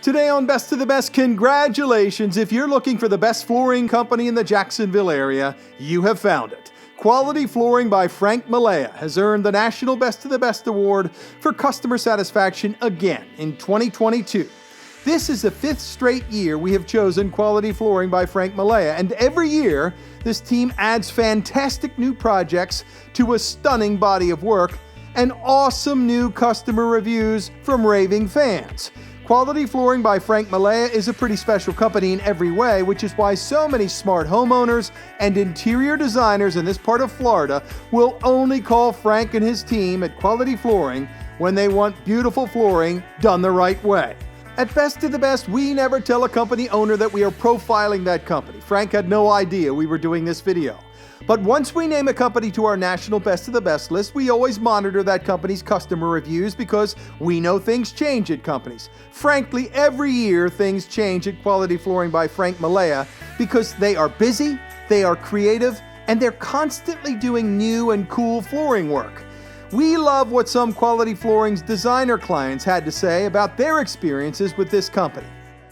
Today on Best of the Best, congratulations! If you're looking for the best flooring company in the Jacksonville area, you have found it. Quality Flooring by Frank Milea has earned the National Best of the Best Award for customer satisfaction again in 2022. This is the 5th straight year we have chosen Quality Flooring by Frank Milea, and every year this team adds fantastic new projects to a stunning body of work and awesome new customer reviews from raving fans. Quality Flooring by Frank Milea is a pretty special company in every way, which is why so many smart homeowners and interior designers in this part of Florida will only call Frank and his team at Quality Flooring when they want beautiful flooring done the right way. At Best of the Best, we never tell a company owner that we are profiling that company. Frank had no idea we were doing this video. But once we name a company to our national Best of the Best list, we always monitor that company's customer reviews because we know things change at companies. Frankly, every year things change at Quality Flooring by Frank Milea because they are busy, they are creative, and they're constantly doing new and cool flooring work. We love what some Quality Flooring's designer clients had to say about their experiences with this company.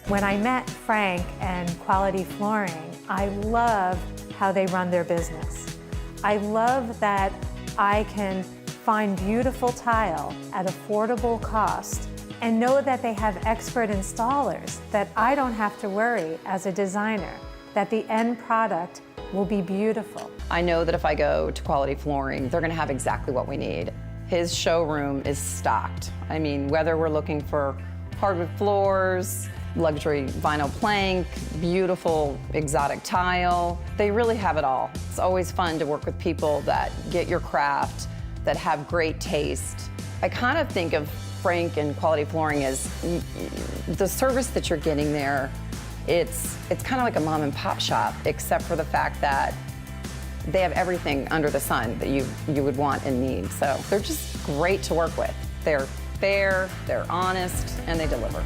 When I met Frank and Quality Flooring, I love how they run their business. I love that I can find beautiful tile at affordable cost and know that they have expert installers, that I don't have to worry as a designer, that the end product will be beautiful. I know that if I go to Quality Flooring, they're gonna have exactly what we need. His showroom is stocked. I mean, whether we're looking for hardwood floors, luxury vinyl plank, beautiful exotic tile, they really have it all. It's always fun to work with people that get your craft, that have great taste. I kind of think of Frank and Quality Flooring as the service that you're getting there. It's kind of like a mom and pop shop, except for the fact that they have everything under the sun that you would want and need. So they're just great to work with. They're fair, they're honest, and they deliver.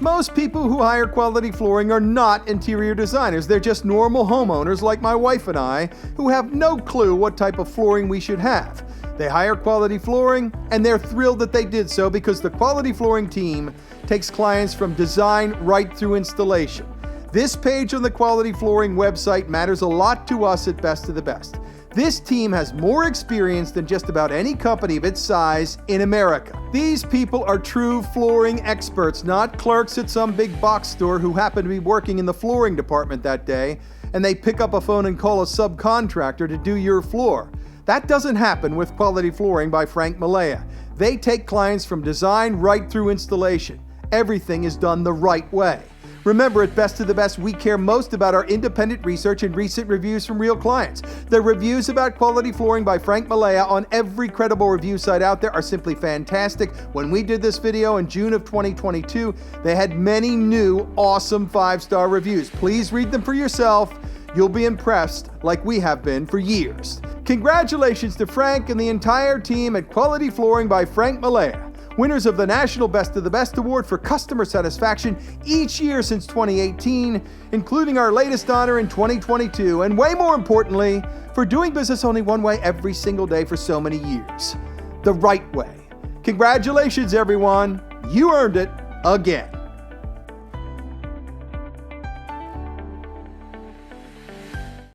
Most people who hire Quality Flooring are not interior designers. They're just normal homeowners like my wife and I who have no clue what type of flooring we should have. They hire Quality Flooring and they're thrilled that they did so because the Quality Flooring team takes clients from design right through installation. This page on the Quality Flooring website matters a lot to us at Best of the Best. This team has more experience than just about any company of its size in America. These people are true flooring experts, not clerks at some big box store who happen to be working in the flooring department that day, and they pick up a phone and call a subcontractor to do your floor. That doesn't happen with Quality Flooring by Frank Milea. They take clients from design right through installation. Everything is done the right way. Remember, at Best of the Best, we care most about our independent research and recent reviews from real clients. The reviews about Quality Flooring by Frank Milea on every credible review site out there are simply fantastic. When we did this video in June of 2022, they had many new, awesome 5-star reviews. Please read them for yourself. You'll be impressed like we have been for years. Congratulations to Frank and the entire team at Quality Flooring by Frank Milea, winners of the National Best of the Best Award for customer satisfaction each year since 2018, including our latest honor in 2022, and way more importantly, for doing business only one way every single day for so many years, the right way. Congratulations, everyone. You earned it again.